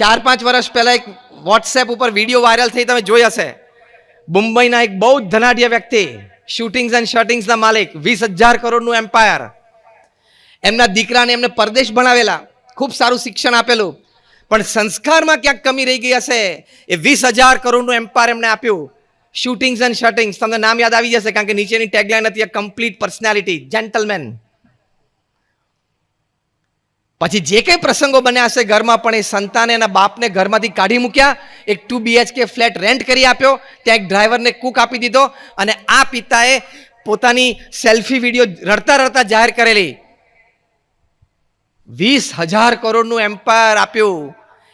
4-5 વર્ષ પહેલા એક વોટ્સએપ ઉપર વિડીયો વાયરલ થઈ, તમે જોઈ હશે. મુંબઈના એક બહુ જ ધનાઢ્ય વ્યક્તિ, શૂટિંગ્સ એન્ડ શર્ટિંગ્સના માલિક, 20,000 કરોડનું એમ્પાયર, એમના દીકરાને એમને પરદેશ ભણાવેલા, ખૂબ સારું શિક્ષણ આપેલું, પણ સંસ્કારમાં ક્યાંક કમી રહી ગઈ હશે. એ 20,000 કરોડનું એમ્પાયર એમને આપ્યું, શૂટિંગ્સ એન્ડ શર્ટિંગ્સ. તમને નામ યાદ આવી જશે, કારણ કે નીચેની ટેગલાઈન હતી, અ કમ્પ્લીટ પર્સનાલિટી, જેન્ટલમેન. પછી જે કંઈ પ્રસંગો બન્યા હશે ઘરમાં, પણ એ સંતાને એના બાપને ઘરમાંથી કાઢી મૂક્યા, એક 2 BHK ફ્લેટ રેન્ટ કરી આપ્યો, ત્યાં એક ડ્રાઈવરને કુક આપી દીધો, અને આ પિતાએ પોતાની સેલ્ફી વિડીયો રડતા રડતા જાહેર કરેલી. 20,000 કરોડનું એમ્પાયર આપ્યું,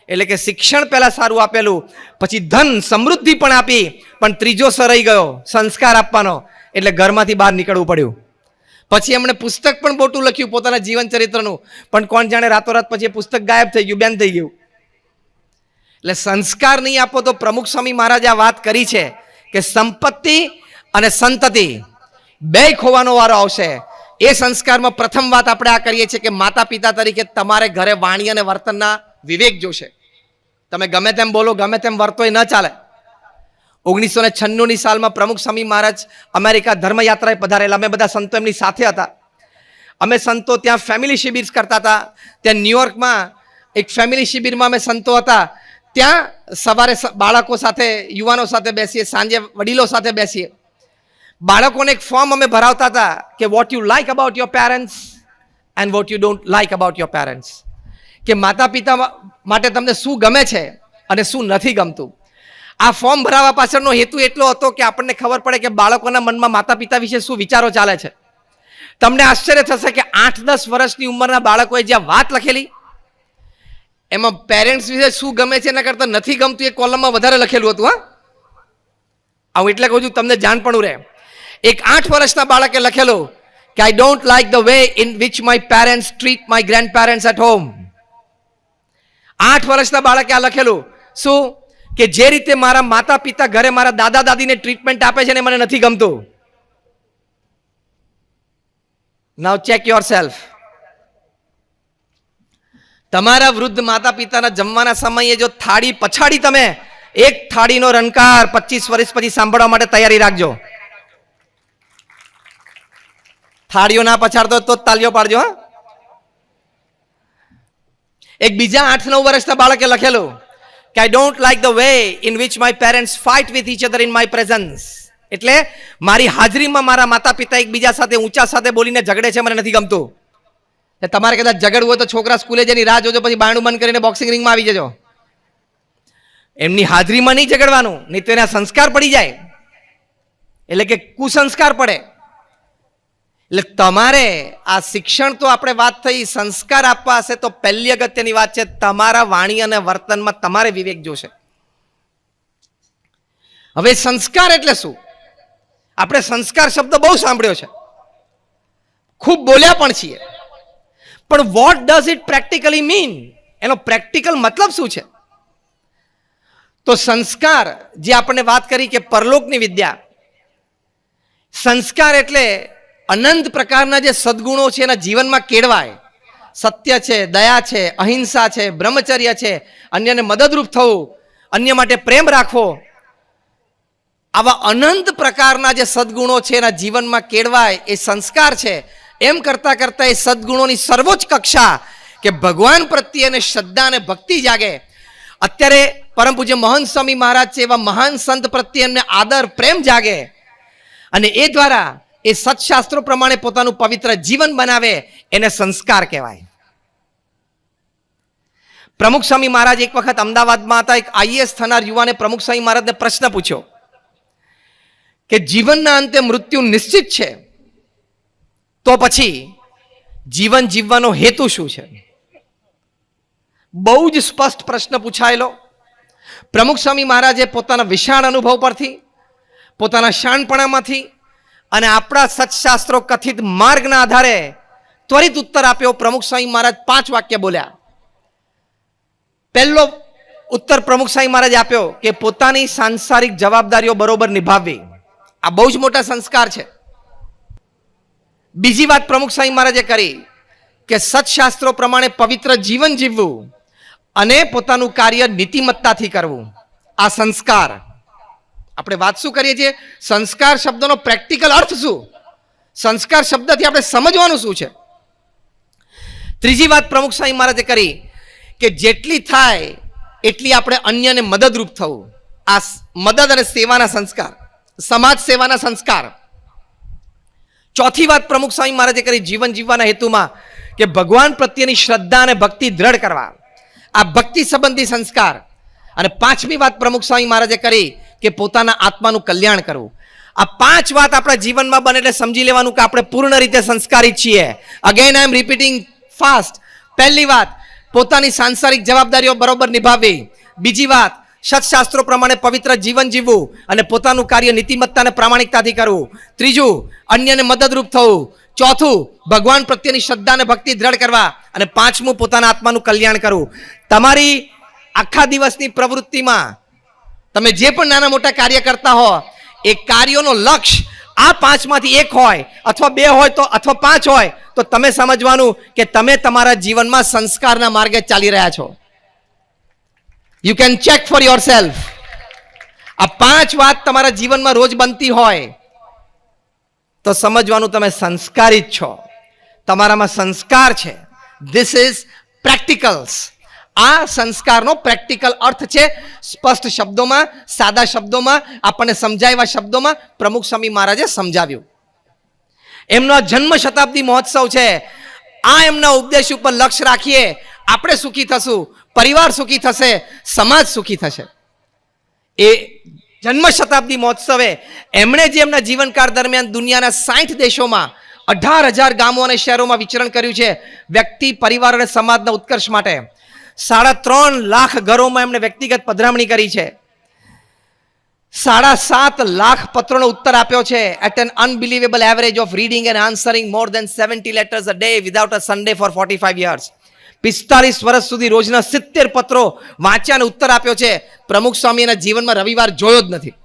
એટલે કે શિક્ષણ પહેલા સારું આપેલું, પછી ધન સમૃદ્ધિ પણ આપી, પણ ત્રીજો સર રહી ગયો, સંસ્કાર આપવાનો, એટલે ઘરમાંથી બહાર નીકળવું પડ્યું. પછી એમણે પુસ્તક પણ મોટું લખ્યું પોતાના જીવન ચરિત્રનું, પણ કોણ જાણે રાતોરાત પછી એ પુસ્તક ગાયબ થઈ ગયું, બેન થઈ ગયું. એટલે સંસ્કાર નહીં આપો તો પ્રમુખ સ્વામી મહારાજે આ વાત કરી છે કે સંપત્તિ અને સંતતિ બે ખોવાનો વારો આવશે. એ સંસ્કારમાં પ્રથમ વાત આપણે આ કરીએ છીએ કે માતા પિતા તરીકે તમારે ઘરે વાણી અને વર્તનના વિવેક જોશે. તમે ગમે તેમ બોલો, ગમે તેમ વર્તો, એ ન ચાલે. 1996ની સાલમાં પ્રમુખ સ્વામી મહારાજ અમેરિકા ધર્મયાત્રાએ પધારેલા. અમે બધા સંતો એમની સાથે હતા. અમે સંતો ત્યાં ફેમિલી શિબિર કરતા હતા. ત્યાં ન્યુયોર્કમાં એક ફેમિલી શિબિરમાં અમે સંતો હતા. ત્યાં સવારે બાળકો સાથે, યુવાનો સાથે બેસીએ, સાંજે વડીલો સાથે બેસીએ. બાળકોને એક ફોર્મ અમે ભરાવતા હતા કે what you like about your parents and what you don't like about your parents. કે માતા પિતા માટે તમને શું ગમે છે અને શું નથી ગમતું. આ ફોર્મ ભરાવવા પાછળનો હેતુ એટલો હતો કે આપણને ખબર પડે કે બાળકોના મનમાં માતા પિતા વિશે શું વિચારો ચાલે છે. તમને આશ્ચર્ય થશે કે 8-10 વર્ષની ઉંમરના બાળકોએ જ્યાં વાત લખેલી, એમાં પેરેન્ટ્સ વિશે શું ગમે છે એના કરતાં નથી ગમતું એ કોલમમાં વધારે લખેલું હતું. આવું એટલે કહું છું તમને જાણપણું રહે. એક 8 વર્ષના બાળકે લખેલું કે I don't like the way in which my parents treat my grandparents at home. 8 વર્ષના બાળકે આ લખેલું શું કે જે રીતે મારા માતા પિતા ઘરે મારા દાદા દાદીને ટ્રીટમેન્ટ આપે છે ને મને નથી ગમતું. નાઉ ચેક યોર સેલ્ફ. તમારા વૃદ્ધ માતા પિતાના જમવાના સમયે જો થાળી પછાડી, તમે એક થાળીનો રણકાર 25 વર્ષ પછી સાંભળવા માટે તૈયારી રાખજો. થાળીઓ ના પછાડતો તો તાલીઓ પાડજો. એક બીજા 8-9 વર્ષના બાળકે લખેલું કે I don't like the way in which my parents fight with each other in my presence. એટલે મારી હાજરીમાં મારા માતા પિતા એકબીજા સાથે ઊંચા સાથે બોલીને ઝઘડે છે, મને નથી ગમતું. તમારે કદાચ ઝઘડવું હોય તો છોકરા સ્કૂલે જઈને રાહ જોજો, પછી બારણું બંધ કરીને બોક્સિંગ રિંગમાં આવી જજો. એમની હાજરીમાં નહીં ઝઘડવાનું, નહીં તો એના સંસ્કાર પડી જાય, એટલે કે કુસંસ્કાર પડે. એટલે તમારે આ શિક્ષણ તો આપણે વાત થઈ, સંસ્કાર આપવા હશે તો પહેલી અગત્યની વાત છે તમારા વાણી અને વર્તનમાં તમારે વિવેક જોશે. હવે સંસ્કાર એટલે શું? આપણે સંસ્કાર શબ્દ બહુ સાંભળ્યો છે, ખૂબ બોલ્યા પણ છીએ, પણ what does it practically mean? એનો પ્રેક્ટિકલ મતલબ શું છે? તો સંસ્કાર, જે આપણને વાત કરી કે પરલોકની વિદ્યા, સંસ્કાર એટલે અનંત પ્રકારના જે સદગુણો છે એના જીવનમાં કેળવાય. સત્ય છે, દયા છે, અહિંસા છે, બ્રહ્મચર્ય છે, અન્યને મદદરૂપ થવું, અન્ય માટે પ્રેમ રાખવો, આવા અનંત પ્રકારના જે સદગુણો છે એના જીવનમાં કેળવાય, એ સંસ્કાર છે. એમ કરતા કરતા એ સદગુણોની સર્વોચ્ચ કક્ષા કે ભગવાન પ્રત્યેને શ્રદ્ધા અને ભક્તિ જાગે. અત્યારે પરમ પૂજ્ય મહંત સ્વામી મહારાજ છે, એવા મહાન સંત પ્રત્યે એમને આદર પ્રેમ જાગે, અને એ દ્વારા એ સત્શાસ્ત્રો પ્રમાણે પોતાનું પવિત્ર જીવન બનાવે, એને સંસ્કાર કહેવાય. પ્રમુખ સ્વામી મહારાજ એક વખત અમદાવાદમાં હતા. એક IAS થનાર યુવાને પ્રમુખ સ્વામી મહારાજને પ્રશ્ન પૂછ્યો કે જીવનના અંતે મૃત્યુ નિશ્ચિત છે, તો પછી જીવન જીવવાનો હેતુ શું છે? બહુ જ સ્પષ્ટ પ્રશ્ન પૂછાયેલો. પ્રમુખ સ્વામી મહારાજે પોતાના વિશાળ અનુભવ પરથી, પોતાના શાણપણામાંથી અને આપણા સત્શાસ્ત્રો કથિત માર્ગના આધારે ત્વરિત ઉત્તર આપ્યો. પ્રમુખ સ્વામી મહારાજ 5 વાક્ય બોલ્યા. પહેલો ઉત્તર પ્રમુખ સ્વામી મહારાજે આપ્યો કે પોતાની સાંસારિક જવાબદારીઓ બરોબર નિભાવવી. આ બહુ જ મોટા સંસ્કાર છે. બીજી વાત પ્રમુખ સ્વામી મહારાજે કરી કે સત્શાસ્ત્રો પ્રમાણે પવિત્ર જીવન જીવવું, અને પોતાનું કાર્ય નીતિમત્તાથી કરવું. આ સંસ્કાર. આપણે વાત શું કરીએ છીએ? સંસ્કાર શબ્દનો પ્રેક્ટિકલ અર્થ શું? સંસ્કાર શબ્દથી આપણે સમજવાનું શું છે? ત્રીજી વાત પ્રમુખ સ્વામી મહારાજે કરી કે જેટલી થાય એટલી આપણે અન્યને મદદરૂપ થવું. આ મદદ અને સેવાના સંસ્કાર, સમાજ સેવાના સંસ્કાર. ચોથી વાત પ્રમુખ સ્વામી મહારાજે કરી જીવન જીવવાના હેતુમાં કે ભગવાન પ્રત્યેની શ્રદ્ધા અને ભક્તિ દ્રઢ કરવા. આ ભક્તિ સંબંધી સંસ્કાર. અને પાંચમી વાત પ્રમુખ સ્વામી મહારાજે કરી કે પોતાના આત્માનું કલ્યાણ કરવું. આ પાંચ વાત આપણા જીવનમાં બને એટલે સમજી લેવાનું કે આપણે પૂર્ણ રીતે સંસ્કારિત છીએ. Again I am repeating fast. પહેલી વાત, પોતાની સાંસારિક જવાબદારીઓ બરોબર નિભાવવી. બીજી વાત, સત્શાસ્ત્રો પ્રમાણે પવિત્ર જીવન જીવવું અને પોતાનું કાર્ય નીતિમત્તા અને પ્રામાણિકતાથી કરવું. ત્રીજું, અન્યને મદદરૂપ થવું. ચોથું, ભગવાન પ્રત્યેની શ્રદ્ધા અને ભક્તિ દ્રઢ કરવા. અને પાંચમું, પોતાના આત્માનું કલ્યાણ કરવું. તમારી આખા દિવસની પ્રવૃત્તિમાં તમે જે પણ નાના મોટા કાર્ય કરતા હો એ કાર્યોનો લક્ષ્ય આ પાંચમાંથી એક હોય અથવા બે હોય તો અથવા પાંચ હોય તો તમે સમજવાનું કે તમે તમારા જીવનમાં સંસ્કારના માર્ગે ચાલી રહ્યા છો. You can check for your self. આ પાંચ વાત તમારા જીવનમાં રોજ બનતી હોય તો સમજવાનું તમે સંસ્કારિત છો, તમારામાં સંસ્કાર છે. This is practicals. આ સંસ્કારનો પ્રેક્ટિકલ અર્થ છે. સ્પષ્ટ શબ્દોમાં, સાદા શબ્દોમાં, આપણને સમજાવ્યા શબ્દોમાં પ્રમુખ સ્વામી મહારાજે સમજાવ્યું. એમનો જન્મ શતાબ્દી મહોત્સવ છે. આ એમના ઉપદેશ ઉપર લક્ષ્ય રાખીએ આપણે સુખી થશું, પરિવાર સુખી થશે, સમાજ સુખી થશે. એ જન્મ શતાબ્દી મહોત્સવે એમણે જે એમના જીવનકાળ દરમિયાન દુનિયાના 60 દેશોમાં 18,000 ગામો અને શહેરોમાં વિચરણ કર્યું છે વ્યક્તિ, પરિવાર અને સમાજના ઉત્કર્ષ માટે. 3.5 લાખ ઘરોમાં એમણે વ્યક્તિગત પધરામણી કરી છે. 7.5 લાખ પત્રોનો ઉત્તર આપ્યો છે. At an unbelievable average of reading and answering more than 70 letters a day without a Sunday for 45 years. 45 વર્ષ સુધી રોજના 70 પત્રો વાંચ્યા અને ઉત્તર આપ્યો છે. પ્રમુખ સ્વામી એના જીવનમાં રવિવાર જોયો જ નથી.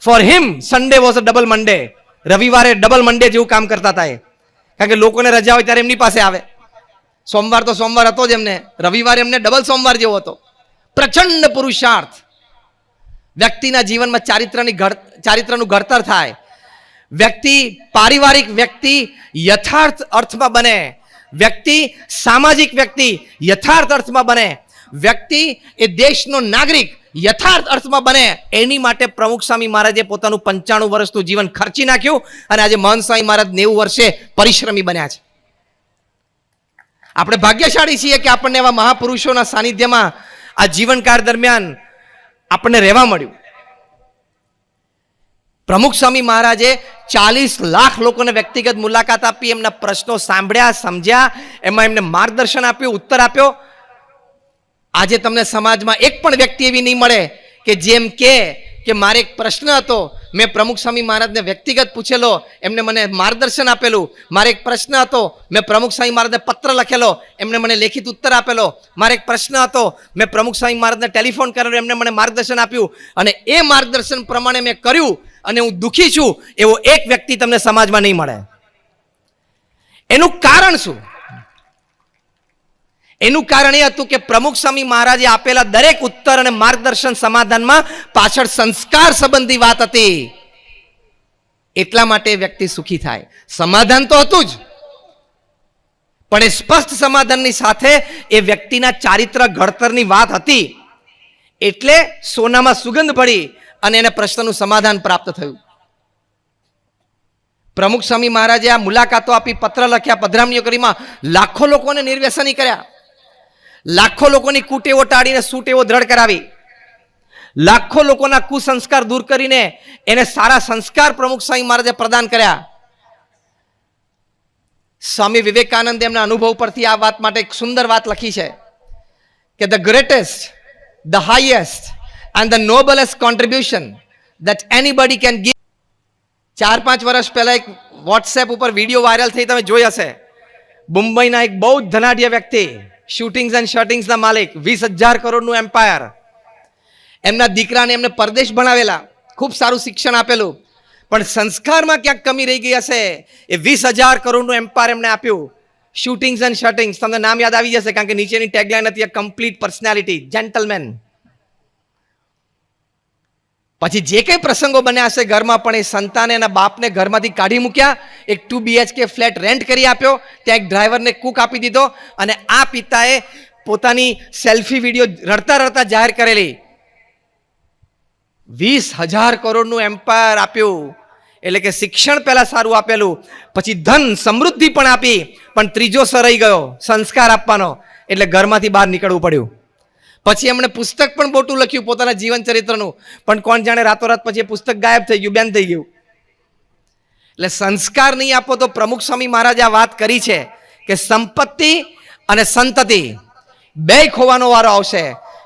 For him Sunday was a double Monday. રવિવારે ડબલ મંડે જેવું કામ કરતા હતા એ. કારણ કે લોકોને રજા હોય ત્યારે એમની પાસે આવે. સોમવાર તો સોમવાર હતો જ એમને, રવિવારે એમને ડબલ સોમવાર જેવો હતો. પ્રચંડ પુરુષાર્થ. વ્યક્તિના જીવનમાં ચારિત્રનું ઘડતર થાય. વ્યક્તિ પારિવારિક વ્યક્તિ યથાર્થ અર્થમાં બને. વ્યક્તિ સામાજિક વ્યક્તિ યથાર્થ અર્થમાં બને. વ્યક્તિ એ દેશનો નાગરિક યથાર્થ અર્થમાં બને. એની માટે પ્રમુખ સ્વામી મહારાજે પોતાનું 95 વર્ષનું જીવન ખર્ચી નાખ્યું અને આજે મહંત સ્વામી મહારાજ 90 વર્ષે પરિશ્રમી બન્યા છે. આપણે ભાગ્યશાળી છીએ કે આપણને એવા મહાપુરુષોના સાનિધ્યમાં આ જીવનકાળ દરમિયાન આપણને રહેવા મળ્યું. પ્રમુખ સ્વામી મહારાજે 40 લાખ લોકોને વ્યક્તિગત મુલાકાત આપી, એમના પ્રશ્નો સાંભળ્યા, સમજ્યા, એમાં એમને માર્ગદર્શન આપ્યું, ઉત્તર આપ્યો. આજે તમને સમાજમાં એક પણ વ્યક્તિ એવી નહીં મળે કે જેમ કે મારે એક પ્રશ્ન હતો, મેં પ્રમુખ સ્વામી મહારાજને વ્યક્તિગત પૂછેલો, એમને મને માર્ગદર્શન આપેલું. મારે એક પ્રશ્ન હતો, મેં પ્રમુખ સ્વામી મહારાજને પત્ર લખેલો, એમને મને લેખિત ઉત્તર આપેલો. મારે એક પ્રશ્ન હતો, મેં પ્રમુખ સ્વામી મહારાજને ટેલિફોન કરેલો, એમને મને માર્ગદર્શન આપ્યું અને એ માર્ગદર્શન પ્રમાણે મેં કર્યું અને હું દુઃખી છું એવો એક વ્યક્તિ તમને સમાજમાં નહીં મળે. એનું કારણ શું? એનું કારણ એ હતું કે પ્રમુખ સ્વામી મહારાજે આપેલા દરેક ઉત્તર અને માર્ગદર્શન સમાધાનમાં પાછળ સંસ્કાર સંબંધી વાત હતી. એટલા માટે વ્યક્તિ સુખી થાય. સમાધાન તો હતું જ, પણ એ સ્પષ્ટ સમાધાનની સાથે એ વ્યક્તિના ચારિત્ર ઘડતરની વાત હતી. એટલે સોનામાં સુગંધ પડી અને એને પ્રશ્નનું સમાધાન પ્રાપ્ત થયું. પ્રમુખ સ્વામી મહારાજે આ મુલાકાતો આપી, પત્ર લખ્યા, પધરામણીઓ કરીમાં લાખો લોકોને નિર્વ્યસની કર્યા. લાખો લોકોની કુટેવો ટાળીને સુટેવો દ્રઢ કરાવી. લાખો લોકોના કુસંસ્કાર દૂર કરીને એને સારા સંસ્કાર પ્રમુખ સ્વામી મહારાજે પ્રદાન કર્યા. સ્વામી વિવેકાનંદ એમના અનુભવ પરથી આ વાત માટે એક સુંદર વાત લખી છે કે the greatest, the highest and the noblest contribution that anybody can give. 4-5 વર્ષ પહેલા એક વોટ્સએપ ઉપર વિડીયો વાયરલ થઈ, તમે જોઈ હશે. મુંબઈના એક બહુ જ ધનાઢ્ય વ્યક્તિ, શૂટિંગ્સ એન્ડ શર્ટિંગ્સના માલિક, 20,000 કરોડનું એમ્પાયર. એમના દીકરાને એમને પરદેશ ભણાવેલા, ખૂબ સારું શિક્ષણ આપેલું, પણ સંસ્કારમાં ક્યાંક કમી રહી ગઈ હશે. એ 20,000 કરોડનું એમ્પાયર એમને આપ્યું, શૂટિંગ્સ એન્ડ શટિંગ્સ, તમને નામ યાદ આવી જશે કારણ કે નીચેની ટેગલાઈન હતી કમ્પ્લીટ પર્સનાલિટી, જેન્ટલમેન. પછી જે કંઈ પ્રસંગો બન્યા હશે ઘરમાં પણ એ સંતાને એના બાપને ઘરમાંથી કાઢી મૂક્યા, એક 2 BHK ફ્લેટ રેન્ટ કરી આપ્યો, ત્યાં એક ડ્રાઈવરને કુક આપી દીધો, અને આ પિતાએ પોતાની સેલ્ફી વિડીયો રડતા રડતા જાહેર કરેલી. 20,000 કરોડનું એમ્પાયર આપ્યું. એટલે કે શિક્ષણ પહેલા સારું આપેલું, પછી ધન સમૃદ્ધિ પણ આપી, પણ ત્રીજો રહી ગયો સંસ્કાર આપવાનો, એટલે ઘરમાંથી બહાર નીકળવું પડ્યું. પછી એમણે પુસ્તક પણ મોટું લખ્યું પોતાના જીવન ચરિત્રનું, પણ કોણ જાણે રાતોરાત પછી એ પુસ્તક ગાયબ થઈ ગયું, બેન થઈ ગયું. એટલે સંસ્કાર નહીં આપો તો પ્રમુખ સ્વામી મહારાજે આ વાત કરી છે કે સંપત્તિ અને સંતતિ બે ખોવાનો વારો આવશે.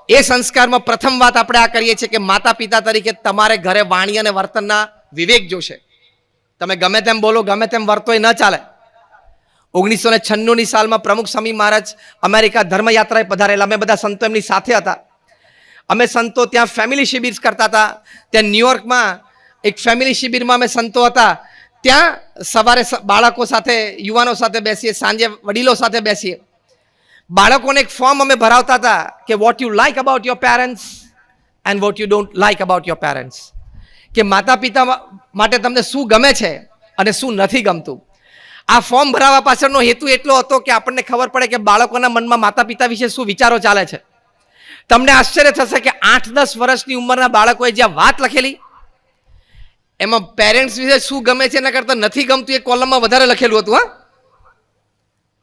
એ સંસ્કારમાં પ્રથમ વાત આપણે આ કરીએ છીએ કે માતા પિતા તરીકે તમારે ઘરે વાણી અને વર્તનના વિવેક જોશે. તમે ગમે તેમ બોલો, ગમે તેમ વર્તો, એ ન ચાલે. 1996ની સાલમાં પ્રમુખ સ્વામી મહારાજ અમેરિકા ધર્મયાત્રાએ પધારેલા. અમે બધા સંતો એમની સાથે હતા. અમે સંતો ત્યાં ફેમિલી શિબિર કરતા હતા. ત્યાં ન્યુયોર્કમાં એક ફેમિલી શિબિરમાં અમે સંતો હતા. ત્યાં સવારે બાળકો સાથે, યુવાનો સાથે બેસીએ, સાંજે વડીલો સાથે બેસીએ. બાળકોને એક ફોર્મ અમે ભરાવતા હતા કે what you like about your parents and what you don't like about your parents. કે માતા પિતા માટે તમને શું ગમે છે અને શું નથી ગમતું. આ ફોર્મ ભરાવવા પાછળનો હેતુ એટલો હતો કે આપણને ખબર પડે કે બાળકોના મનમાં માતા પિતા વિશે શું વિચારો ચાલે છે. તમને આશ્ચર્ય થશે કે 8-10 વર્ષની ઉંમરના બાળકોએ જે વાત લખેલી, એમાં પેરેન્ટ્સ વિશે શું ગમે છે એના કરતાં નથી ગમતું એ કોલમમાં વધારે લખેલું હતું.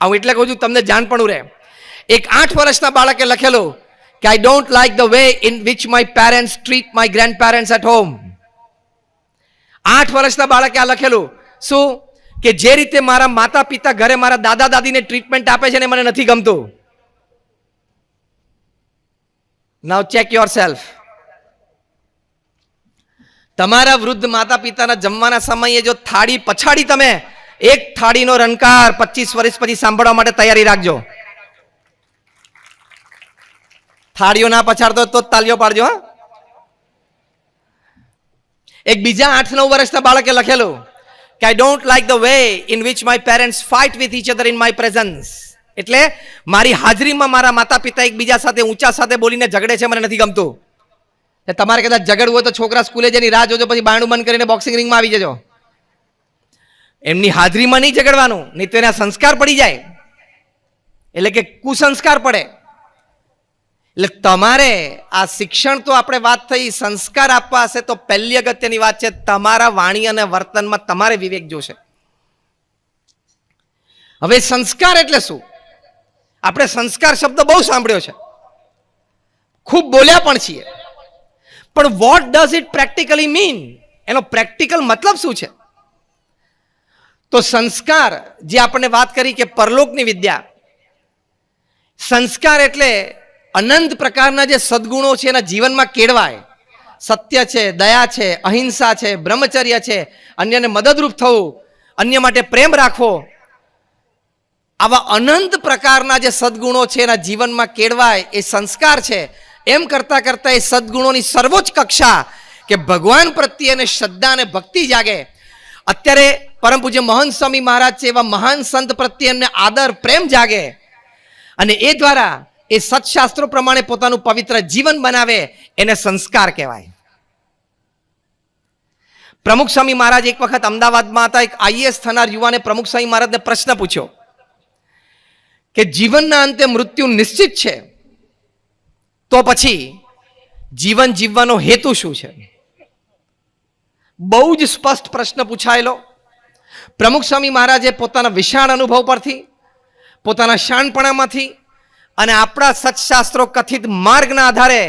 આવું એટલે કહું છું તમને જાણપણું રહે. એક 8 વર્ષના બાળકે લખેલું કે I don't like the way in which my parents treat my grandparents at home. 8 વર્ષના બાળકે આ લખેલું શું કે જે રીતે મારા માતા પિતા ઘરે મારા દાદા દાદીને ટ્રીટમેન્ટ આપે છે ને મને નથી ગમતું. નાઉ ચેક યોર સેલ્ફ. તમારા વૃદ્ધ માતા પિતાના જમવાના સમયે જો થાળી પછાડી, તમે એક થાળીનો રણકાર 25 વર્ષ પછી સાંભળવા માટે તૈયારી રાખજો. થાળીઓ ના પછાડતો તો તાલીઓ પાડજો. એક બીજા 8-9 વર્ષના બાળકે લખેલું કે I don't like the way in which my parents fight with each other in my presence. એટલે મારી હાજરીમાં મારા માતા પિતા એકબીજા સાથે ઊંચા સાથે બોલીને ઝઘડે છે, મને નથી ગમતું. તમારે કદાચ ઝઘડવું હોય તો છોકરા સ્કૂલે જઈને રાહ જોજો, પછી બારણું બંધ કરીને બોક્સિંગ રિંગમાં આવી જજો. એમની હાજરીમાં નહીં ઝઘડવાનું, નહીં તો એના સંસ્કાર પડી જાય, એટલે કે કુસંસ્કાર પડે. એટલે તમારે આ શિક્ષણ તો આપણે વાત થઈ, સંસ્કાર આપવા હશે તો પહેલી અગત્યની વાત છે તમારા વાણી અને વર્તનમાં તમારે વિવેક જોશે. હવે સંસ્કાર એટલે શું? આપણે સંસ્કાર શબ્દ બહુ સાંભળ્યો છે, ખૂબ બોલ્યા પણ છીએ, પણ what does it practically mean? એનો પ્રેક્ટિકલ મતલબ શું છે? તો સંસ્કાર જે આપણે વાત કરી કે પરલોકની વિદ્યા, સંસ્કાર એટલે અનંત પ્રકારના જે સદગુણો છે એના જીવનમાં કેળવાય. સત્ય છે, દયા છે, અહિંસા છે, બ્રહ્મચર્ય છે, અન્યને મદદરૂપ થવું, અન્ય માટે પ્રેમ રાખવો, આવા અનંત પ્રકારના જે સદગુણો છે એના જીવનમાં કેળવાય, એ સંસ્કાર છે. એમ કરતા કરતા એ સદગુણોની સર્વોચ્ચ કક્ષા કે ભગવાન પ્રત્યેને શ્રદ્ધા અને ભક્તિ જાગે. અત્યારે પરમ પૂજ્ય મહંત સ્વામી મહારાજ છે, એવા મહાન સંત પ્રત્યે એમને આદર પ્રેમ જાગે, અને એ દ્વારા એ સત્શાસ્ત્રો પ્રમાણે પોતાનું પવિત્ર જીવન બનાવે, એને સંસ્કાર કહેવાય. પ્રમુખ સ્વામી મહારાજ એક વખત અમદાવાદમાં હતા. એક IAS થનાર યુવાને પ્રમુખ સ્વામી મહારાજને પ્રશ્ન પૂછ્યો કે જીવનના અંતે મૃત્યુ નિશ્ચિત છે, તો પછી જીવન જીવવાનો હેતુ શું છે? બહુ જ સ્પષ્ટ પ્રશ્ન પૂછાયેલો. પ્રમુખ સ્વામી મહારાજે પોતાના વિશાળ અનુભવ પરથી, પોતાના શાણપણામાંથી અને આપણા સત્શાસ્ત્રો કથિત માર્ગના આધારે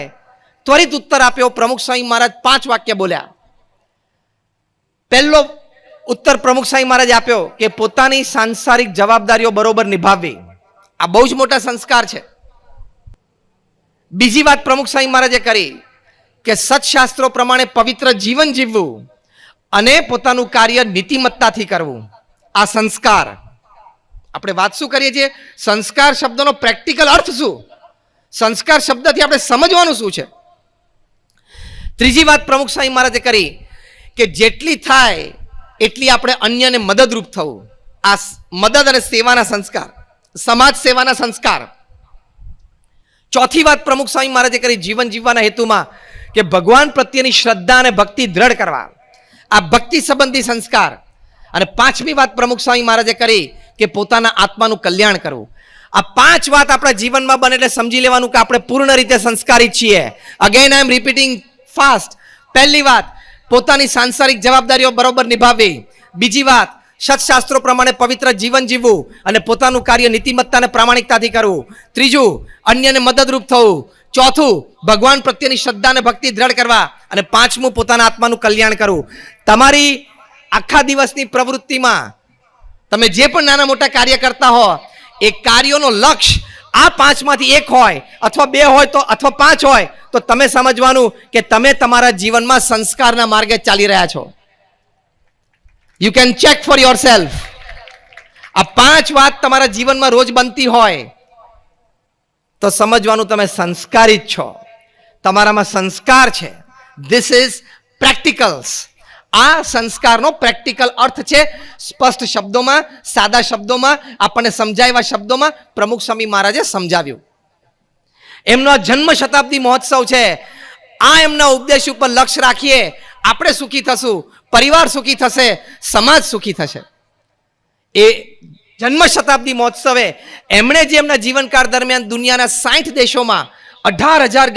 ત્વરિત ઉત્તર આપ્યો. પ્રમુખ સ્વામી મહારાજ 5 વાક્ય બોલ્યા. પહેલો ઉત્તર પ્રમુખ સ્વામી મહારાજ આપ્યો કે પોતાની સાંસારિક જવાબદારીઓ બરોબર નિભાવવી. આ બહુ જ મોટા સંસ્કાર છે. બીજી વાત પ્રમુખ સ્વામી મહારાજે કરી કે સત્શાસ્ત્રો પ્રમાણે પવિત્ર જીવન જીવવું અને પોતાનું કાર્ય નીતિમત્તાથી કરવું. આ સંસ્કાર. આપણે વાત શું કરીએ છીએ? સંસ્કાર શબ્દનો પ્રેક્ટિકલ અર્થ શું? સંસ્કાર શબ્દથી આપણે સમજવાનું શું છે? ત્રીજી વાત પ્રમુખ સ્વામી મહારાજે કરી કે જેટલી થાય એટલી આપણે અન્યને મદદરૂપ થવું. આ મદદ અને સેવાના સંસ્કાર. સમાજ સેવાના સંસ્કાર. ચોથી વાત પ્રમુખ સ્વામી મહારાજે કરી જીવન જીવવાના હેતુમાં કે ભગવાન પ્રત્યેની શ્રદ્ધા અને ભક્તિ દ્રઢ કરવા, આ ભક્તિ સંબંધી સંસ્કાર. અને પાંચમી વાત પ્રમુખ સ્વામી મહારાજે કરી કે પોતાના આત્માનું કલ્યાણ કરવું. આ પાંચ વાત આપણા જીવનમાં બને એટલે સમજી લેવાનું કે આપણે પૂર્ણ રીતે સંસ્કારિત છીએ. Again I am repeating fast. પહેલી વાત, પોતાની સાંસારિક જવાબદારીઓ બરોબર નિભાવવી. બીજી વાત, સત્શાસ્ત્રો પ્રમાણે પવિત્ર જીવન જીવવું અને પોતાનું કાર્ય નીતિમત્તા અને પ્રામાણિકતાથી કરવું. ત્રીજું, અન્યને મદદરૂપ થવું. ચોથું, ભગવાન પ્રત્યેની શ્રદ્ધા અને ભક્તિ દ્રઢ કરવા. અને પાંચમું, પોતાના આત્માનું કલ્યાણ કરવું. તમારી આખા દિવસની પ્રવૃત્તિમાં તમે જે પણ નાના મોટા કાર્ય કરતા હો, એ કાર્યોનો લક્ષ્ય આ પાંચમાંથી એક હોય અથવા બે હોય તો અથવા પાંચ હોય તો તમે સમજવાનું કે તમે તમારા જીવનમાં સંસ્કારના માર્ગે ચાલી રહ્યા છો. You can check for your self. આ પાંચ વાત તમારા જીવનમાં રોજ બનતી હોય તો સમજવાનું તમે સંસ્કારિત છો, તમારામાં સંસ્કાર છે. This is practicals. આ સંસ્કારનો પ્રેક્ટિકલ અર્થ છે. સ્પષ્ટ શબ્દોમાં, સાદા શબ્દોમાં, આપણને સમજાવ્યા શબ્દોમાં પ્રમુખ સ્વામી મહારાજે સમજાવ્યું. એમનો જન્મ શતાબ્દી મહોત્સવ છે. આ એમના ઉપદેશ ઉપર લક્ષ્ય રાખીએ આપણે સુખી થશું, પરિવાર સુખી થશે, સમાજ સુખી થશે. એ જન્મ શતાબ્દી મહોત્સવે એમણે જે એમના જીવનકાળ દરમિયાન દુનિયાના 60 દેશોમાં 18,000